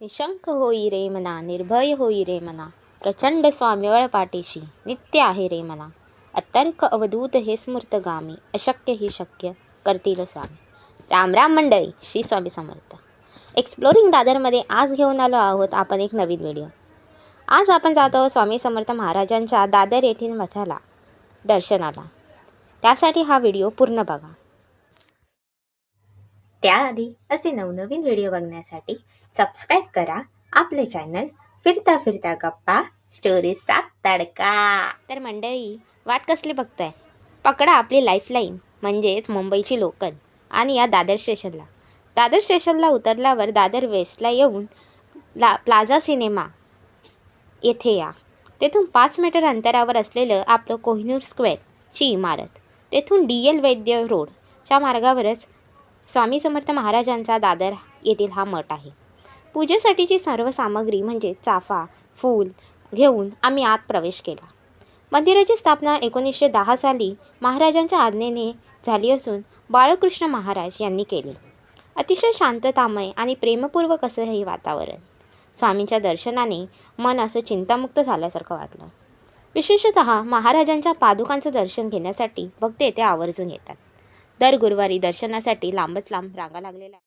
निशंक होई रे मना, निर्भय होई रे मना, प्रचंड स्वामीवळ पाठीशी नित्य आहे रे मना. अतर्क अवधूत हे स्मृतगामी, अशक्य ही शक्य करतील स्वामी. राम राम मंडळी, श्री स्वामी समर्थ. एक्सप्लोरिंग दादरमध्ये आज घेऊन आलो आहोत आपण एक नवीन व्हिडिओ. आज आपण जात आहोत स्वामी समर्थ महाराजांच्या दादर येथील मठाला दर्शनाला. त्यासाठी हा व्हिडिओ पूर्ण बघा. त्याआधी असे नवनवीन व्हिडिओ बघण्यासाठी सबस्क्राईब करा आपले चॅनल फिरता फिरता गप्पा स्टोरीजचा तडका. तर मंडळी, वाट कसली बघताय? पकडा आपली लाईफलाईन म्हणजेच मुंबईची लोकल आणि या दादर स्टेशनला उतरल्यावर दादर वेस्टला येऊन प्लाझा सिनेमा येथे या. तेथून 5 मीटर अंतरावर असलेलं आपलं कोहिनूर स्क्वेअरची इमारत, तेथून DL वैद्य रोडच्या मार्गावरच स्वामी समर्थ महाराजांचा दादर येथील हा मठ आहे. पूजेसाठीची सर्व सामग्री म्हणजे चाफा, फूल घेऊन आम्ही आत प्रवेश केला. मंदिराची स्थापना 1910 साली महाराजांच्या आज्ञेने झाली असून बाळकृष्ण महाराज यांनी केली. अतिशय शांततामय आणि प्रेमपूर्वक असं हे वातावरण. स्वामींच्या दर्शनाने मन असं चिंतामुक्त झाल्यासारखं वाटलं. विशेषतः महाराजांच्या पादुकांचं दर्शन घेण्यासाठी भक्त येथे आवर्जून येतात. दर गुरुवारी दर्शनासाठी लांबच लांब रांगा लागलेल्या.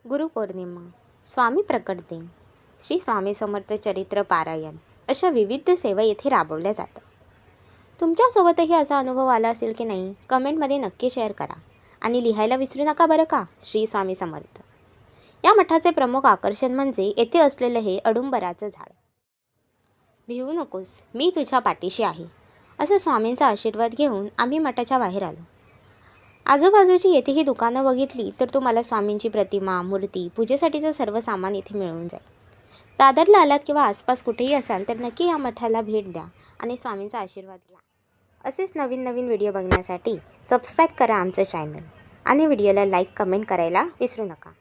गुरुपौर्णिमा, स्वामी प्रकट दिन, श्री स्वामी समर्थ चरित्र पारायण अशा विविध सेवा येथे राबवल्या जातात. तुमच्यासोबतही असा अनुभव आला असेल की नाही, कमेंटमध्ये नक्की शेअर करा आणि लिहायला विसरू नका बरं का. श्री स्वामी समर्थ. या मठाचे प्रमुख आकर्षण म्हणजे येथे असलेलं हे औदुंबराचं झाड. भिवू नकोस, मी तुझ्या पाठीशी आहे, असं स्वामींचा आशीर्वाद घेऊन आम्ही मठाच्या बाहेर आलो. आजूबाजूची येथेही दुकानं बघितली तर तुम्हाला स्वामींची प्रतिमा, मूर्ती, पूजेसाठीचं सर्व सामान इथे मिळून जाईल. दादरला आलात किंवा आसपास कुठेही असाल तर नक्की या मठाला भेट द्या आणि स्वामींचा आशीर्वाद घ्या. असेच नवीन नवीन व्हिडिओ बघण्यासाठी सबस्क्राईब करा आमचं चॅनल आणि व्हिडिओला लाईक, कमेंट करायला विसरू नका.